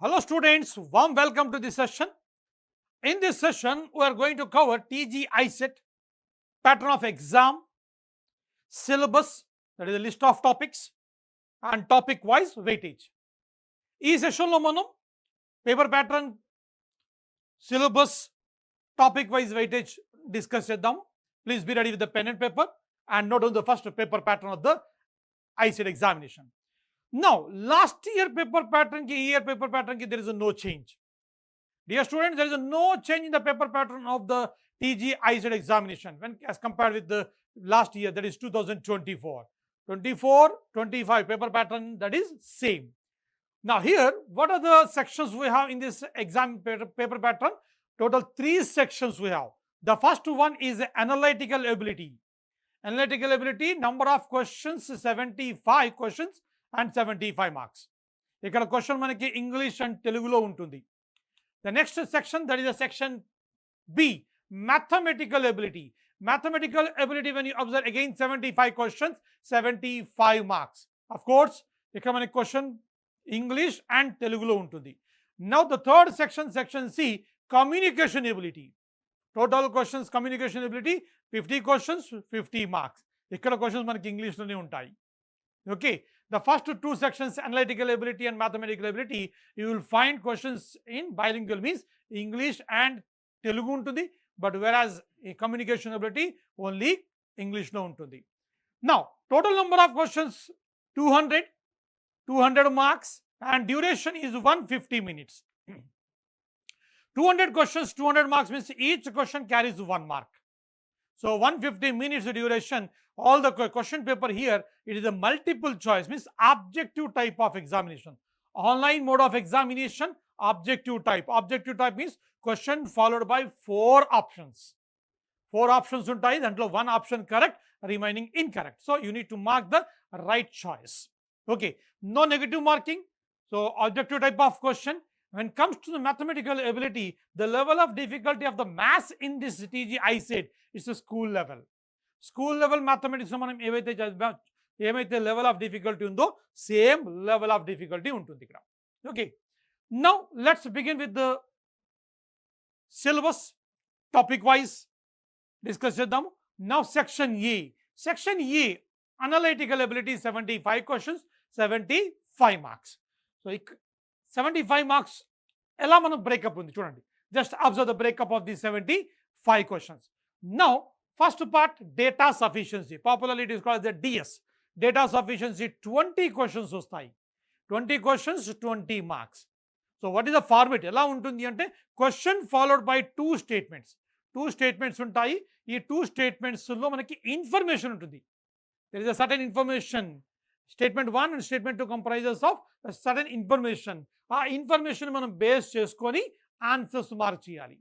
Hello students, warm welcome to this session. In this session, we are going to cover TG ICET, pattern of exam, syllabus, that is a list of topics, and topic wise weightage. ఈ సెషన్లో మనం paper pattern, syllabus, topic wise weightage discuss చేద్దాం. Please be ready with the pen and paper and note on the first paper pattern of the ICET examination. Now, last year paper pattern ki year paper pattern ki there is a no change. Dear students, there is a no change in the paper pattern of the TG ICET examination when as compared with the last year, that is 2024. 24-25 paper pattern, that is same. Now here, what are the sections we have in this exam paper pattern? Total 3 sections we have. The first one is analytical ability. Analytical ability, number of questions 75 questions and 75 marks. ఇక్కడ question మనకి English and తెలుగులో ఉంటుంది. The next section, that is a section B, mathematical ability. Mathematical ability, when you observe again 75 questions, 75 marks. Of course, ఇక్కడ మనకి question English and తెలుగులో ఉంటుంది. Now the third section, section C, communication ability. Total questions communication ability 50 questions 50 marks. ఇక్కడ questions మనకి ఇంగ్లీష్లోనే ఉంటాయి. Okay, the first 2 sections, analytical ability and mathematical ability, you will find questions in bilingual, means English and Telugu ఉంటుంది, but whereas communication ability only English లో ఉంటుంది. Now total number of questions 200 marks and duration is 150 minutes. 200 questions 200 marks means each question carries 1 mark. So 150 minutes duration. All the question paper here, it is a multiple choice, means objective type of examination. Online mode of examination, objective type. Objective type means question followed by 4 options. 4 options untai, dantlo 1 option correct, remaining incorrect. So you need to mark the right choice. Okay, no negative marking. So objective type of question. When it comes to the mathematical ability, the level of difficulty of the maths in this TG ICET is a school level. School level mathematics మనం ఏమైతే level of difficulty ఉందో same level of difficulty ఉంటుంది ఇక్కడ. Okay, now let's begin with the syllabus topic wise discuss చేద్దాము. Now section A. Section A analytical ability 75 questions 75 marks. So 75 marks ఎలా మనం breakup ఉంది చూడండి. Just observe the breakup of the 75 questions. Now first part, data sufficiency, popularly it is called the DS. Data sufficiency 20 questions వస్తాయి. 20 questions 20 marks. So what is the format? ఎలా ఉంటుంది అంటే question followed by 2 statements. 2 statements ఉంటాయి. ఈ 2 statements లో మనకి information ఉంటుంది. There is a certain information. Statement 1 and statement 2 comprises of a certain information. ఆ ఇన్ఫర్మేషన్ మనం బేస్ చేసుకొని ఆన్సర్స్ మార్క్ చేయాలి.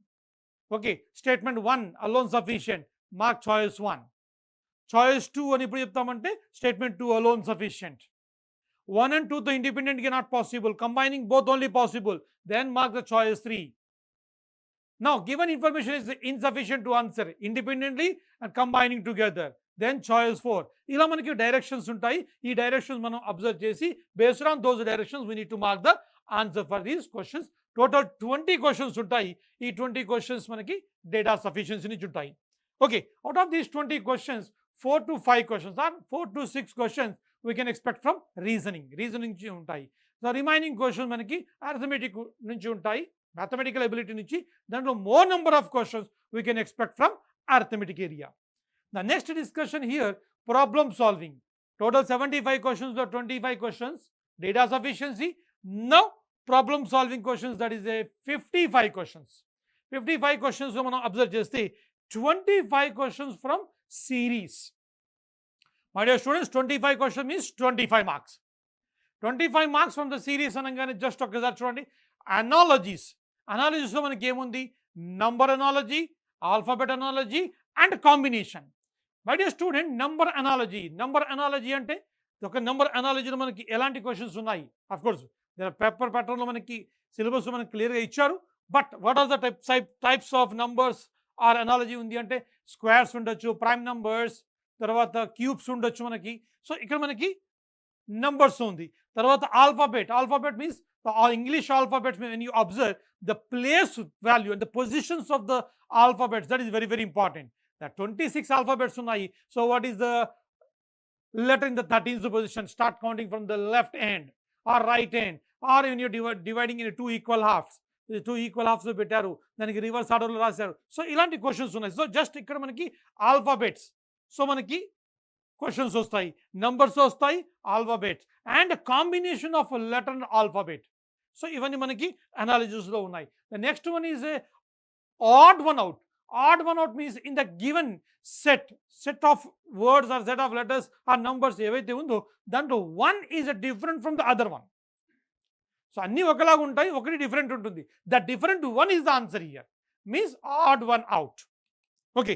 Okay, statement 1 alone sufficient, mark choice 1. Choice 2 అని ఇప్పుడు చెప్తామంటే statement 2 alone sufficient. 1 and 2 తో independent గా not possible, combining both only possible, then mark the choice 3. Now given information is insufficient to answer independently and combining together, then choice 4. ఇలా మనకి directions ఉంటాయి. ఈ directions మనం అబ్జర్వ్ చేసి based on those directions we need to mark the answer for these questions. Total 20 questions ఉంటాయి. ఈ 20 questions మనకి data sufficiency నుంచి ఉంటాయి. Okay, out of these 20 questions, 4 to 5 questions or 4 to 6 questions we can expect from reasoning నుంచి ఉంటాయి. The remaining questions మనకి arithmetic నుంచి ఉంటాయి, mathematical ability నుంచి. దాంట్లో more number of questions we can expect from arithmetic area. The next discussion here, problem solving. Total 75 questions or 25 questions, data sufficiency. Now problem solving questions, that is a 55 questions. 55 questions మనం observe చేస్తే 25 questions from series. My dear students, 25 questions means 25 marks. 25 marks from the series అనగానే just ఒకసారి చూడండి. అనాలజీస్లో మనకి ఏముంది? Number analogy, alphabet analogy and combination. My dear student, number analogy అంటే ఒక number అనాలజీలో మనకి ఎలాంటి క్వశ్చన్స్ ఉన్నాయి? అఫ్ కోర్స్ పేపర్ ప్యాటర్న్లో మనకి సిలబస్ మనకి క్లియర్గా ఇచ్చారు. But what are the types of numbers are analogy ఉంది అంటే స్క్వేర్స్ ఉండొచ్చు, ప్రైమ్ నంబర్స్, తర్వాత క్యూబ్స్ ఉండొచ్చు మనకి. సో ఇక్కడ మనకి నంబర్స్ ఉంది. తర్వాత alphabet means the English alphabets, when you observe the place value and the positions of the alphabets, that is very, very important. The 26 alphabets ఉన్నాయి. So what is the letter in the 13th position? Start counting from the left end or right end, or when you're dividing into two equal halves. Two equal halves పెట్టారు, దానికి reverse ఆర్డర్లో రాశారు. So ఇలాంటి questions ఉన్నాయి. So just ఇక్కడ మనకి alphabets, so మనకి questions వస్తాయి, నంబర్స్ వస్తాయి, alphabets and combination of letter and alphabet. So ఇవన్నీ మనకి అనాలిసిస్లో ఉన్నాయి. The next one is a add one out. Odd one out means in the given set of words or set of letters or numbers ఏవైతే ఉందో దాంట్లో one is different from the other one. So అన్నీ ఒకలాగా ఉంటాయి, ఒకటి different ఉంటుంది. The different one is the answer here, means odd one out. Okay,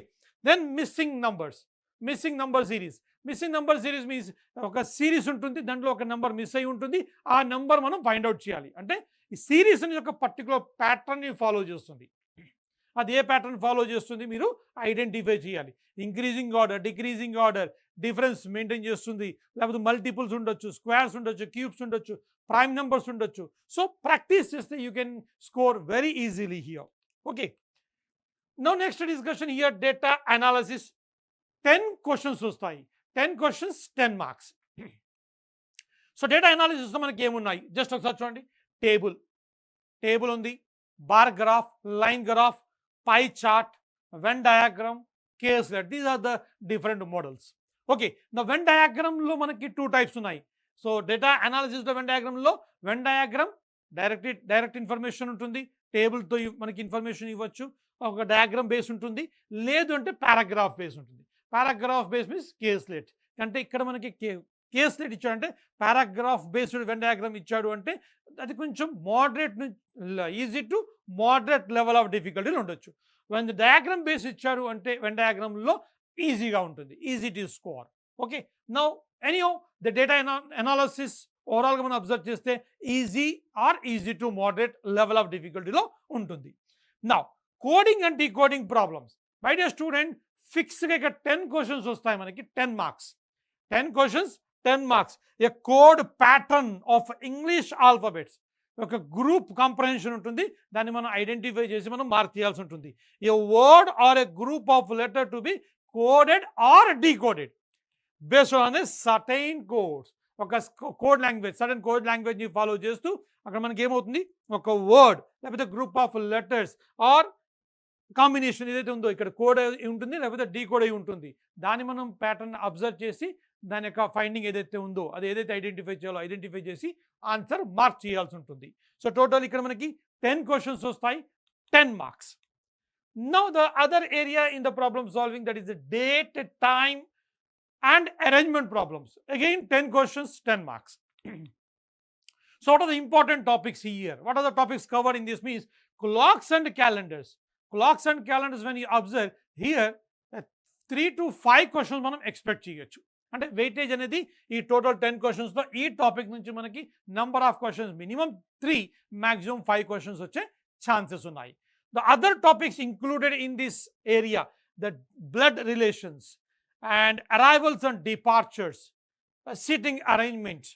then missing numbers. Missing number series. Missing number series means ఒక series ఉంటుంది, దాంట్లో ఒక number miss అయి ఉంటుంది, ఆ నెంబర్ మనం ఫైండ్ అవుట్ చేయాలి. అంటే ఈ సిరీస్ అనేది ఒక పర్టికులర్ ప్యాటర్న్ని ఫాలో చేస్తుంది. అది ఏ ప్యాటర్న్ ఫాలో చేస్తుంది మీరు ఐడెంటిఫై చేయాలి. Increasing order, decreasing order, difference maintain చేస్తుంది, లేకపోతే మల్టిపుల్స్ ఉండొచ్చు, స్క్వేర్స్ ఉండొచ్చు, క్యూబ్స్ ఉండొచ్చు, ప్రైమ్ నెంబర్స్ ఉండొచ్చు. సో ప్రాక్టీస్ చేస్తే you can score very easily here. Okay, now next discussion here data analysis. 10 questions వస్తాయి, 10 క్వశ్చన్స్ 10 మార్క్స్. సో డేటా అనాలిసిస్లో మనకి ఏమున్నాయి జస్ట్ ఒకసారి చూడండి. టేబుల్ ఉంది, bar graph, line graph, pie chart, Venn diagram, caselet. These are the different models. Okay, the Venn diagram lo manaki 2 types unnai. So data analysis lo Venn diagram direct information untundi, table to manaki information ivvachu, oka diagram base untundi, ledu ante paragraph base untundi. Paragraph base means caselet. Ante ikkada manaki caselet ఇచ్చాడు అంటే paragraph based Venn diagram ఇచ్చాడు అంటే అది కొంచెం moderate, easy to moderate level of difficulty ఉండొచ్చు. Venn diagram base ఇచ్చారు అంటే Venn డయాగ్రామ్లో ఈజీగా ఉంటుంది, easy to score. Okay, now anyhow the data analysis ఓవరాల్గా మనం అబ్జర్వ్ చేస్తే easy to moderate level of డిఫికల్టీలో ఉంటుంది. Now coding and decoding problems. My dear student, ఫిక్స్గా ఇక్కడ 10 క్వశ్చన్స్ వస్తాయి మనకి, 10 marks. 10 questions 10 marks. A code pattern of English alphabets, ఒక గ్రూప్ కాంప్రహెన్షన్ ఉంటుంది, దాన్ని మనం ఐడెంటిఫై చేసి మనం మార్క్ చేయాల్సి ఉంటుంది. A word or a group of letter to be coded or decoded based on a certain codes. ఒక కోడ్ లాంగ్వేజ్, సర్టైన్ కోడ్ లాంగ్వేజ్ని ఫాలో చేస్తూ అక్కడ మనకి ఏమవుతుంది, ఒక వర్డ్ లేకపోతే group of letters or combination ఏదైతే ఉందో ఇక్కడ కోడ్ అయి ఉంటుంది లేకపోతే డీకోడ్ అయి ఉంటుంది, దాన్ని మనం ప్యాటర్న్ అబ్జర్వ్ చేసి దాని యొక్క ఫైండింగ్ ఏదైతే ఉందో అది ఏదైతే ఐడెంటిఫై చేయాలో ఐడెంటిఫై చేసి ఆన్సర్ మార్క్ చేయాల్సి ఉంటుంది. సో టోటల్ ఇక్కడ మనకి 10 క్వశ్చన్స్ వస్తాయి, 10 marks. Now the other area in the problem solving, that is the date, time and arrangement problems. Again 10 questions 10 marks. So what are the important topics here? What are the topics covered in this means clocks and calendars. Clocks and calendars, when you observe here 3 to 5 questions మనం expect చేయొచ్చు. అంటే weightage అనేది ఈ total 10 క్వశ్చన్స్లో ఈ topic నుంచి మనకి number of questions minimum 3, maximum 5 questions వచ్చే chances ఉన్నాయి. The other topics included in this area, the blood relations and arrivals and departures, sitting arrangements,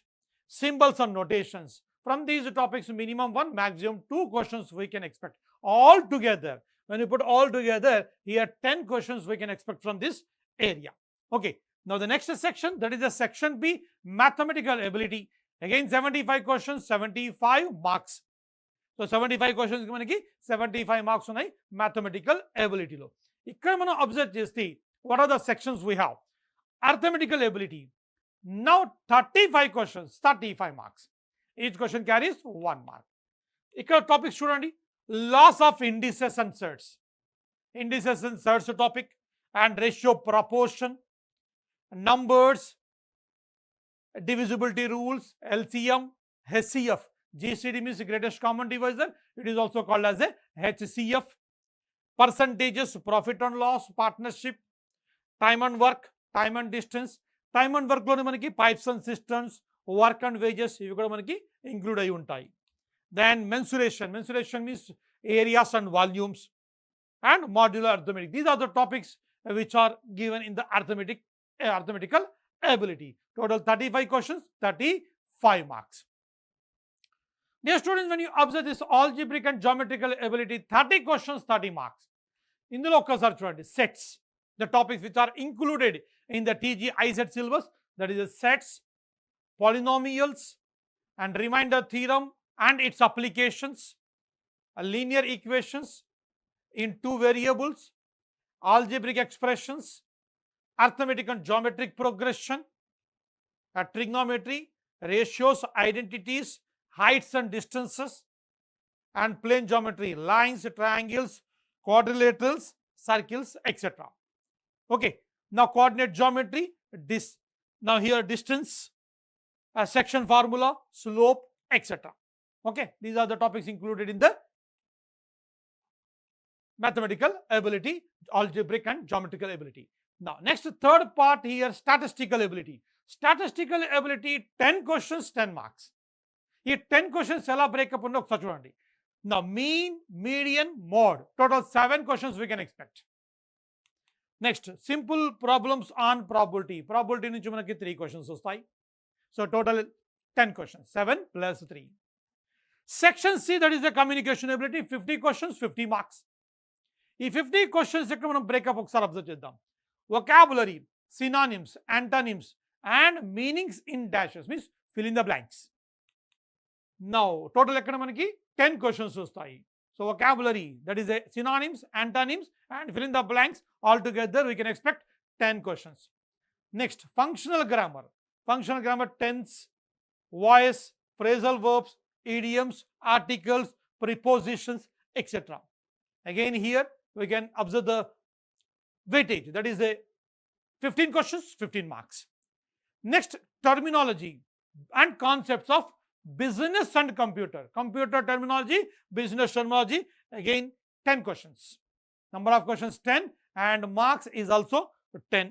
symbols and notations. From these topics, minimum 1, maximum 2 questions we can expect. All together, when you put all together, here 10 questions we can expect from this area. Okay, now the next section, that is the section B, mathematical ability. Again 75 questions, 75 marks. So 75 questions manaki 75 marks unnai mathematical ability lo. Ikkada మనం observe చేస్తే what are the sections we have? Arithmetical ability. Now 35 questions, 35 marks. Each question carries 1 mark. ఇక్కడ topics చూడండి, laws of indices and sets. Indices and sets topic and ratio proportion, numbers, divisibility rules, LCM, HCF. GCD means greatest common divisor. It is also called as a HCF. Percentages, profit and loss, partnership, time and work, time and distance. Time and వర్క్లోనే మనకి pipes and cisterns, work and wages ఇవి కూడా మనకి include అయి ఉంటాయి. Then mensuration means areas and volumes and modular arithmetic. These are the topics which are given in the arithmetical ability. Total 35 questions, 35 marks. Dear students, when you observe this algebraic and geometrical ability, 30 questions, 30 marks. ఇందులో ఒక్కసారి చూడండి, sets, the topics which are included in the TG ICET syllabus, that is the sets, polynomials and remainder theorem and its applications, linear equations in two variables, algebraic expressions, arithmetic and geometric progression, trigonometry, ratios, identities, heights and distances, and plane geometry, lines, triangles, quadrilaterals, circles, etc. Okay, now coordinate geometry, now here distance, section formula, slope, etc. Okay, these are the topics included in the mathematical ability, algebraic and geometrical ability. Now next, third part here, statistical ability. Statistical ability, 10 questions, 10 marks. ఈ 10 questions ఎలా breakup ఉందో ఒకసారి చూడండి. నా mean, median, mode, total 7 questions we can expect. Next, simple problems on probability. Probability నుంచి మనకి 3 questions వస్తాయి. So total 10 questions, 7 + 3. Section C, that is the communication ability, 50 questions, 50 marks. ఈ 50 క్వశ్చన్స్ యొక్క మనం బ్రేకప్ ఒకసారి అబ్జర్వ్ చేద్దాం. Vocabulary, synonyms, antonyms and meanings in dashes, means fill in the blanks. Now total ఎక్కడ మనకి 10 questions వస్తాయి. So vocabulary, that is a synonyms, antonyms and fill in the blanks, all together we can expect 10 questions. Next, functional grammar. Functional grammar, tense, voice, phrasal verbs, idioms, articles, prepositions, etc. Again here we can observe the weightage, that is a 15 questions, 15 marks. Next, terminology and concepts of business and computer terminology, business terminology, again 10 questions. Number of questions 10 and marks is also 10.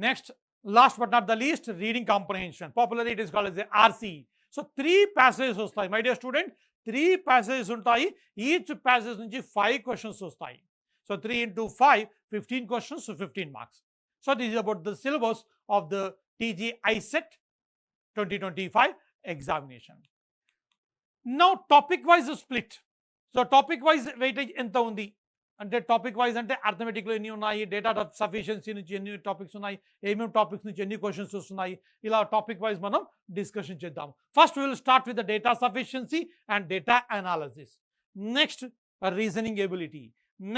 Next, last but not the least, reading comprehension. Popularly it is called as the RC. So 3 passages వస్తాయి my dear student, 3 passages ఉంటాయి. Each passage నుంచి 5 questions వస్తాయి. So 3 into 5, 15 questions, so 15 marks. So this is about the syllabus of the TG ICET 2025 examination. Now topic wise split. So topic wise weightage ఎంత ఉంది అంటే, topic wise అంటే అర్థమెటిక్లో ఎన్ని ఉన్నాయి, data sufficiency నుంచి ఎన్ని టాపిక్స్ ఉన్నాయి, ఏమేమి టాపిక్స్ నుంచి ఎన్ని క్వశ్చన్స్ వస్తున్నాయి, ఇలా టాపిక్ వైజ్ మనం డిస్కషన్ చేద్దాం. First will start with the data sufficiency and data analysis. Next, reasoning ability.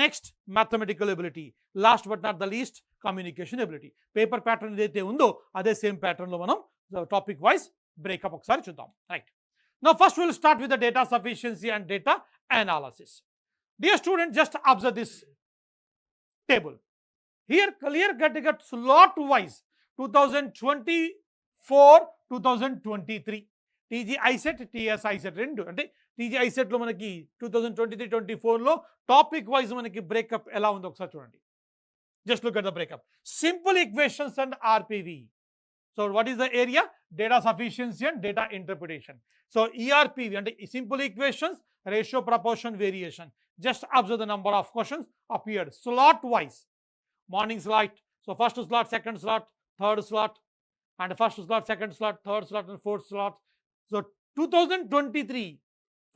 Next, mathematical ability. Last but not the least, communication ability. Paper pattern ఏదైతే ఉందో అదే సేమ్ ప్యాటర్న్లో మనం టాపిక్ వైజ్ బ్రేకప్ ఒకసారి చూద్దాం. Right, now first will start with the data sufficiency and data analysis. Dear student, just observe this table. Here clear cut slot wise 2024, 2023. TG ICET, TS ICET రెండు అంటే TG ICET లో మనకి 2023-24 లో topic wise మనకి breakup ఎలా ఉందో ఒకసారి చూడండి. Just look at the breakup. Simple equations and RPV. So what is the area? Data sufficiency and data interpretation. So ERPV అంటే simple equations, ratio, proportion, variation. Just observe the number of questions appeared slot wise. Morning slot, so first slot, second slot, third slot, and first slot, second slot, third slot, and fourth slot. So 2023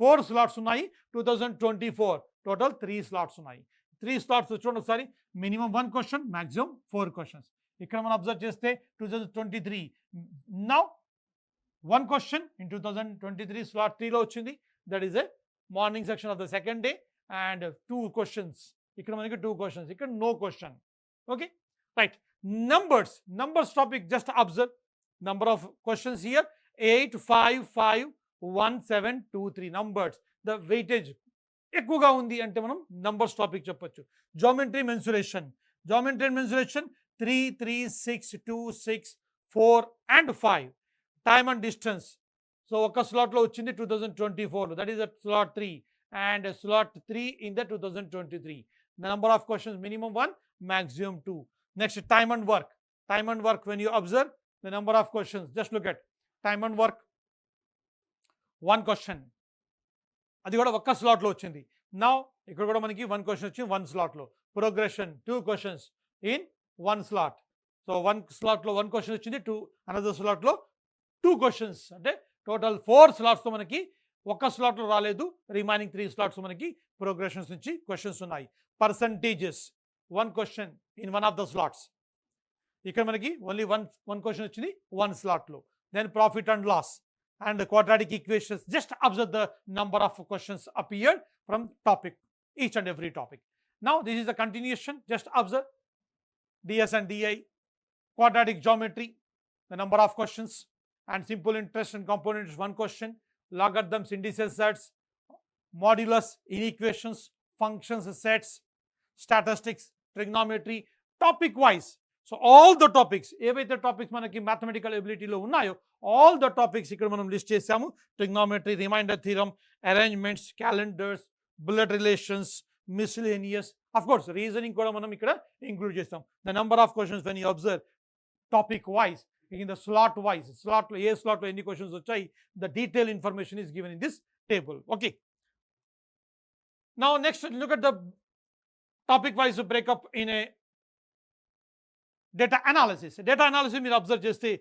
4 slots ఉన్నాయి, 2024 total 3 slots ఉన్నాయి. 3 slots చూడండి ఒకసారి, minimum 1 question, maximum 4 questions. ఇక్కడ మనం observe చేస్తే 2023 now 1 question in 2023 slot 3 లో వచ్చింది, that is a morning section of the second day, and 2 questions. ఇక్కడ మనకి 2 questions, ఇక్కడ no question. Okay, right. Numbers topic, just observe number of questions here 8, 5, 5, 1, 7, 2, 3 numbers. The weightage ఎక్కువగా ఉంది అంటే మనం numbers topic చెప్పొచ్చు. Geometry mensuration 3, 3, 6, 2, 6, 4 and 5. Time and distance, so ఒక slot లో వచ్చింది 2024 లో, that is at slot 3, and slot 3 in the 2023. The number of questions minimum 1, maximum 2. Next, time and work. When you observe the number of questions, just look at time and work 1 question, అది కూడా ఒక్క slot లో వచ్చింది. Now ఇక్కడ కూడా మనకి 1 question వచ్చింది 1 slot లో. Progression 2 questions in 1 slot. So 1 slot లో 1 question వచ్చింది, another slot లో 2 questions అంటే టోటల్ 4 స్లాట్స్తో మనకి ఒక స్లాట్లో రాలేదు, రిమైనింగ్ 3 స్లాట్స్ మనకి ప్రోగ్రెషన్స్ నుంచి క్వశ్చన్స్ ఉన్నాయి. Percentages 1 question in one of the slots. ఇక్కడ మనకి ఓన్లీ వన్ క్వశ్చన్ వచ్చింది 1 స్లాట్లో. Then profit and loss and quadratic equations. Just observe the number of questions appeared from topic, each and every topic. Now this is the continuation. Just observe ds and di, quadratic geometry, the number of questions, and simple interest and components 1 question, logarithms, indices, sets, modulus, inequations, functions, sets, statistics, trigonometry, topic wise. So all the topics, ఏవైతే topics మనకి mathematical ఎబిలిటీలో ఉన్నాయో all the topics ఇక్కడ మనం list చేసాము. Trigonometry, remainder theorem, arrangements, calendars, blood relations, miscellaneous, of course reasoning కూడా మనం ఇక్కడ ఇంక్లూడ్ చేస్తాం. The number of questions when you observe topic wise, in the slot wise, స్లాట్లో ఏ స్లాట్లో ఎన్ని క్వశ్చన్స్ వచ్చాయి, the detail information is given in this table. Okay, now next look at the topic wise breakup in A data analysis. Data analysis మీరు observe చేస్తే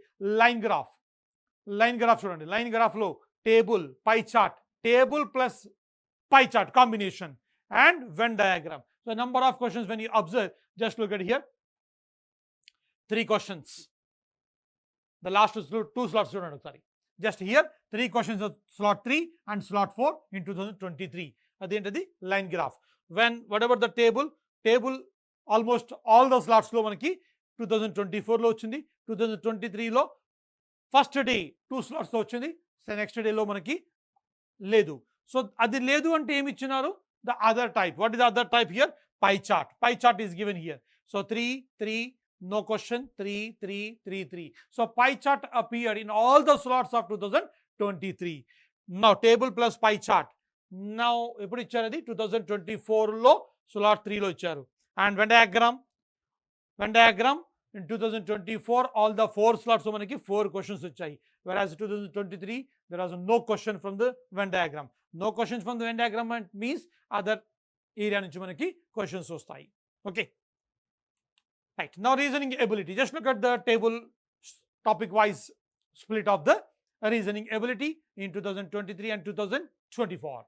line graph చూడండి. Line గ్రాఫ్లో table, pie chart, table plus pie chart combination and Venn diagram. So number of questions when you observe, just look at here, 3 questions. The last 2 slots, sorry. Just here 3 questions of slot 3 and slot 4 in 2023 at the end of the line graph. When whatever the table almost all the slots lo manaki 2024 lo ochindi, 2023 lo first day 2 slots lo ochindi, next day lo manaki ledu. So అది లేదు అంటే ఏమి ఇచ్చినారు, the other type. What is other type here? Pie chart. Pie chart is given here. So 3 3 no question, 3 3 3 3. So pie chart appeared in all the slots of 2023. Now table plus pie chart. Now ఎప్పుడు ఇచ్చారు అది? 2024లో slot 3లో ఇచ్చారు. And Venn diagram in 2024 all the 4 slots లో మనకి 4 questions వచ్చాయి. Whereas 2023 there was no question from the Venn diagram. No questions from the Venn diagram means other area నుంచి మనకి questions వస్తాయి. Okay, right. Now reasoning ability. Just look at the table topic wise split of the reasoning ability in 2023 and 2024.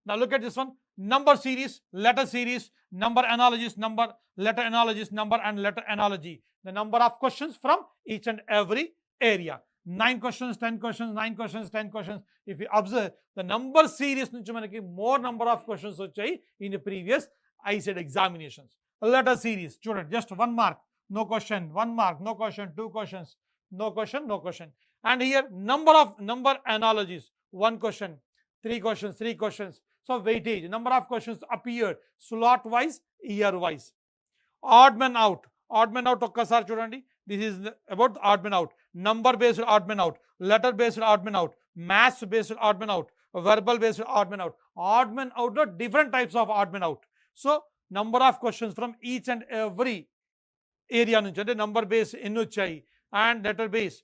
Now look at this one. Number series, letter series, number analysis, number, letter analysis, number and letter analogy. The number of questions from each and every area. 9 questions, 10 questions, 9 questions, 10 questions. If you observe the number series నుంచి మనకి more number of questions వచ్చాయి in the previous ICET examinations. Letter series చూడండి, just 1 mark, no question, 1 mark, no question, 2 questions, no question, no question. And here number analogies, 1 question, 3 questions, 3 questions. So weightage, number of questions appeared slot wise, year wise. Odd man out ఒక్కసారి చూడండి. This is about odd man out. Number based odd man out, letter based odd man out, maths based odd man out, verbal based odd man out. Odd man out are different types of odd man out. So number of questions from each and every area నుంచి అంటే number base ఎన్ని వచ్చాయి, and letter base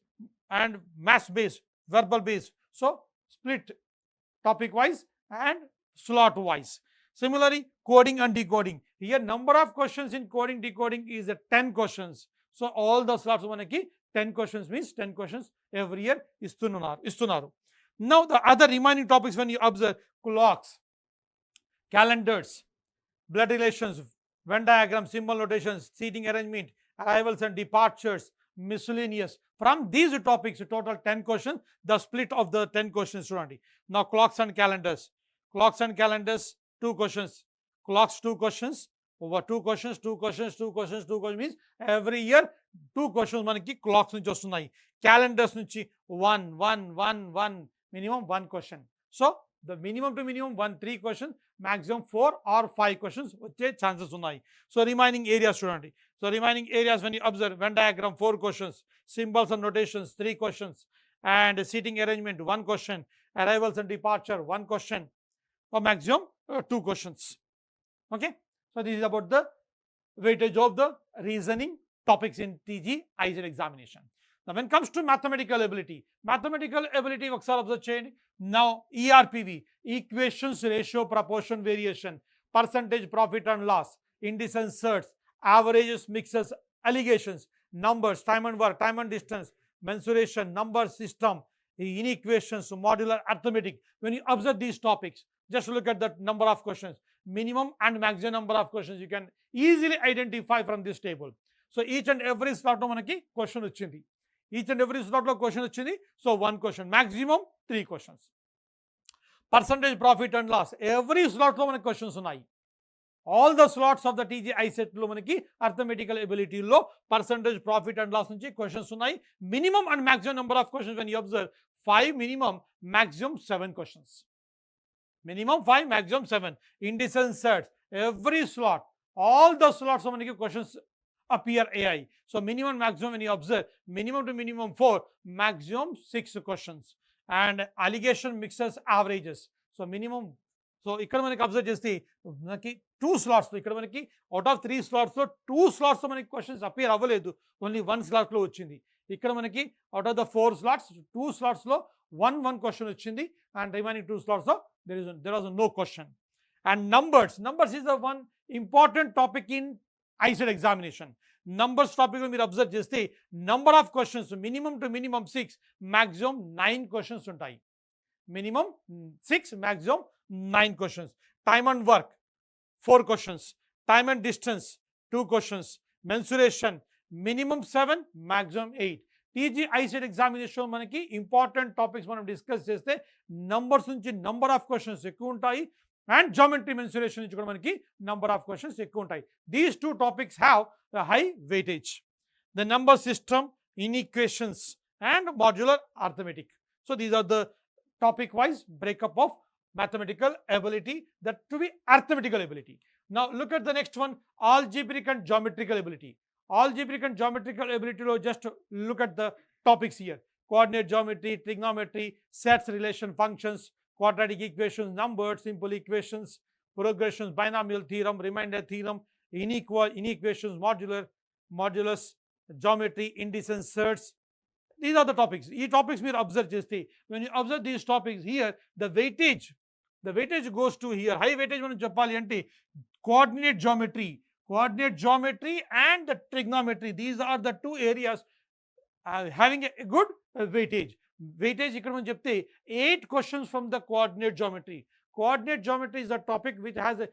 and maths base, verbal base. So split topic wise and slot wise. Similarly, coding and decoding. Here number of questions in coding decoding is 10 questions. So all the slots manaki 10 questions means 10 questions every year istunaru. Now the other remaining topics when you observe, clocks, calendars, blood relations, Venn diagram, symbol notations, seating arrangement, arrivals and departures, miscellaneous. From these topics total 10 questions, the split of the 10 questions చూడండి. Now clocks and calendars, 2 questions, clocks 2 questions, over 2 questions, 2 questions, 2 questions, 2 questions means every year 2 questions మనకి clocks నుంచి వస్తున్నాయి. Calendars నుంచి 1 minimum 1 question. So the minimum to minimum 3 questions, maximum 4 or 5 questions వచ్చే chances ఉన్నాయి. So remaining areas చూడండి. So remaining areas when you observe, Venn diagram 4 questions, symbols and notations 3 questions, and seating arrangement 1 question, arrivals and departure 1 question, or maximum 2 questions. Okay, so this is about the weightage of the reasoning topics in TG ICET examination. Now when it comes to mathematical ability ఒకసారి observe చేయండి. Now ERPV, equations, ratio, proportion, variation, percentage, profit and loss, indices, certs, averages, mixes, allegations, numbers, time and work, time and distance, mensuration, number system, inequations, modular arithmetic. When you observe these topics, just look at the number of questions, minimum and maximum number of questions you can easily identify from this table. So each and every slot lo manaki question vachindi, each and every slot lo question vachindi. So one question, maximum 3 questions. Percentage profit and loss, every slot lo manaki questions unnai. All the slots of the TG ICET లో మనకి అర్థమెటికల్ ఎబిలిటీలో percentage profit and loss నుంచి questions ఉన్నాయి. Minimum and maximum number of questions when you observe 5, minimum, maximum 7 questions. Minimum 5, maximum 7. Indices sets, every slot, all the slots of మనకి questions appear AI. So minimum and maximum when you observe, minimum to minimum 4, maximum 6 questions. And allegation mixes averages. So minimum, so ఇక్కడ మనకి observe చేస్తే మనకి 2 slots, ఇక్కడ మనకి out of 3 స్లాట్స్లో 2 స్లాట్స్లో మనకి questions appear అవ్వలేదు, ఓన్లీ 1 స్లాట్లో వచ్చింది. ఇక్కడ మనకి అవుట్ ఆఫ్ ద 4 స్లాట్స్ 2 స్లాట్స్లో 1 క్వశ్చన్ వచ్చింది, అండ్ రిమైనింగ్ 2 స్లాట్స్లో there was no question. And numbers is the one important topic in ICET examination. Numbers టాపిక్లో మీరు అబ్జర్వ్ చేస్తే number of questions minimum to minimum 6, maximum 9 questions ఉంటాయి. Minimum 6, maximum 9 questions. Time and work 4 questions. Time and distance 2 questions. Mensuration minimum 7, maximum 8. TG ICET examination మనకి important topics మనం discuss చేస్తే numbers నుంచి number of questions ఎక్కువ ఉంటాయి, and geometry mensuration నుంచి కూడా మనకి నంబర్ ఆఫ్ క్వశ్చన్స్ ఎక్కువ ఉంటాయి. These 2 topics have the high weightage. The number system, inequations and modular arithmetic. So these are the topic wise breakup of mathematical ability, that to be arithmetical ability. Now look at the next one, algebraic and geometrical ability. Algebraic and geometrical ability lo just look at the topics here: coordinate geometry, trigonometry, sets, relation, functions, quadratic equations, numbers, simple equations, progressions, binomial theorem, remainder theorem, inequations, modulus, geometry, indices, sets. These are the topics. These topics we observe cheste. When you observe these topics here, the weightage goes to here. High weightage మనం చెప్పాలి అంటే coordinate geometry and the trigonometry. These are the 2 areas having a good weightage. Weightage ఇక్కడ మనం చెప్తే 8 questions from the coordinate geometry. Coordinate geometry is a topic which has a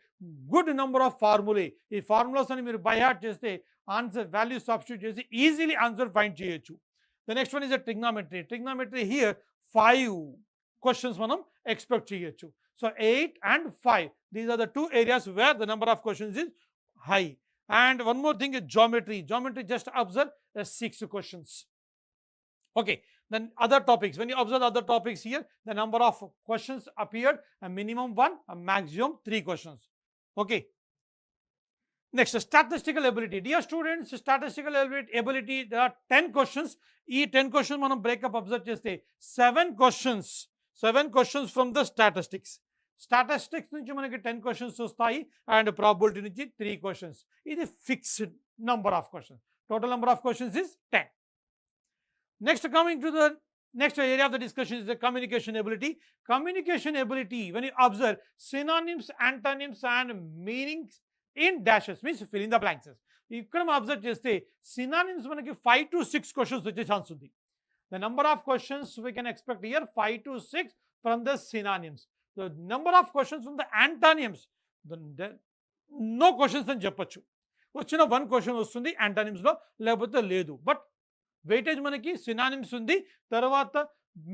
good number of formulae. ఈ formulas అని మీరు by heart చేస్తే answer value substitute చేసి easily answer find చేయొచ్చు. The next one is a trigonometry. Trigonometry here 5 questions manam expect cheyochu. So 8 and 5, these are the 2 areas where the number of questions is high. And one more thing is geometry. Geometry just observe 6 questions. Okay, then other topics, when you observe other topics here, the number of questions appeared a minimum 1, a maximum 3 questions. Okay, next, statistical ability. Dear students, statistical ability, there are 10 questions. ఈ 10 questions మనం breakup observe చేస్తే 7 questions from the statistics. Statistics నుంచి మనకి 10 questions వస్తాయి, and probability నుంచి 3 questions. ఇది fixed number of questions. Total number of questions is 10. Next, coming to the next area of the discussion is the communication ability. Communication ability, when you observe synonyms, antonyms and meanings in dashes, means fill in the blanks. ఇక్కడ మనం observe చేస్తే synonyms మనకి 5 to 6 questions వచ్చే chance ఉంది. The number of questions we can expect here 5 to 6 from the synonyms. The number of questions from the antonyms no questions అని చెప్పొచ్చు. వచ్చిన 1 question వస్తుంది యాంటానిమ్స్లో, లేకపోతే లేదు. బట్ వెయిటేజ్ మనకి సినానిమ్స్ ఉంది. తర్వాత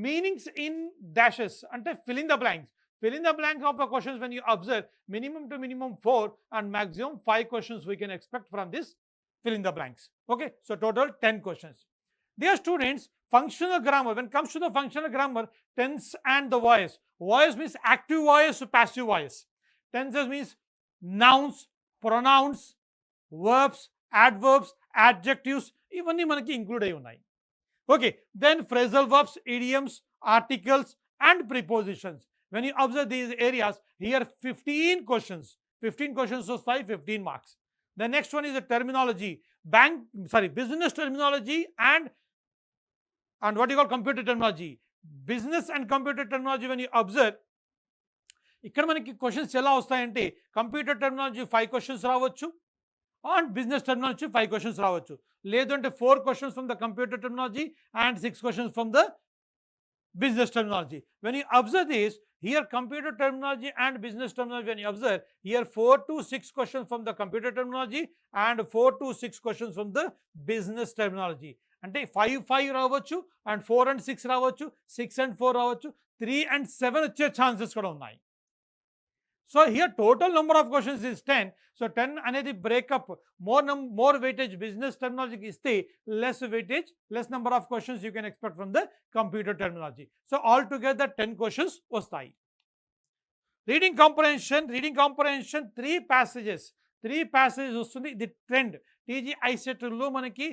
మీనింగ్స్ ఇన్ డాషెస్ అంటే fill in the blanks. Fill in the blank of the questions when you observe minimum to minimum 4 and maximum 5 questions we can expect from this fill in the blanks. Okay, so total 10 questions. Dear students, functional grammar, when it comes to the functional grammar, tense and the voice. Voice means active voice, passive voice. Tenses means nouns, pronouns, verbs, adverbs, adjectives, ఇవన్నీ మనకి include అయి ఉన్నాయి. Okay, then phrasal verbs, idioms, articles and prepositions. When you observe these areas, here 15 questions. 15 questions వస్తాయి, 15 marks. The next one is the terminology, business terminology and what you call computer terminology. Business and computer terminology, when you observe, ఇక్కడ మనకి questions ఎలా వస్తాయంటే computer terminology 5 questions రావచ్చు, and business terminology 5 questions రావచ్చు. లేదంటే 4 questions from the computer terminology and 6 questions from the business terminology. When you observe this, here computer terminology and business terminology, when you observe, here 4 to 6 questions from the computer terminology and 4 to 6 questions from the business terminology. అంటే 5 రావచ్చు and 4 and 6 రావచ్చు, 6 and 4 రావచ్చు, 3 and 7 వచ్చే chances కూడా ఉన్నాయి. So here total number of questions is 10. So 10 అనేది breakup, more weightage business టెర్మినాలజీకి ఇస్తే less weightage, less number of questions you can expect from the computer terminology. So all together 10 questions వస్తాయి. Reading comprehension 3 passages వస్తుంది. ఇది trend. TG ఐసెట్లో మనకి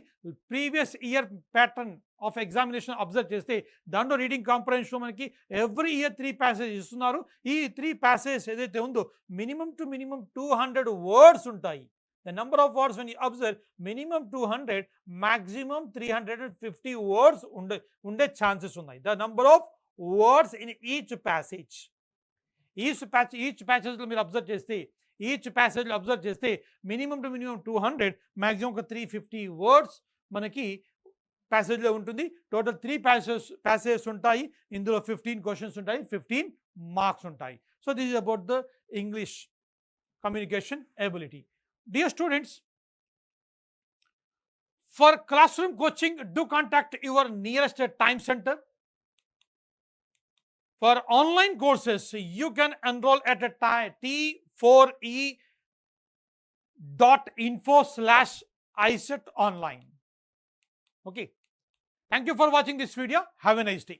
previous year pattern of examination observe చేస్తే దాంట్లో reading comprehension మనకి every year 3 passages ఇస్తున్నారు. ఈ 3 passages ఏదైతే ఉందో మినిమం 200 వర్డ్స్ ఉంటాయి. The number of words when you observe minimum 200, maximum 350 words ఉండే ఛాన్సెస్ ఉన్నాయి. The number of words in each ప్యాసేజ్లో మీరు అబ్జర్వ్ చేస్తే మినిమం 200, మ్యాక్సిమం ఒక 350 వర్డ్స్ మనకి ప్యాసేజ్లో ఉంటుంది. టోటల్ 3 passages ఉంటాయి. ఇందులో 15 క్వశ్చన్స్ ఉంటాయి, 15 మార్క్స్ ఉంటాయి. So this is about the English communication ability. Dear students, for classroom coaching, do contact your nearest time center. For online courses, you can enroll at a t4e.info/ICET online. Okay. Thank you for watching this video. Have a nice day.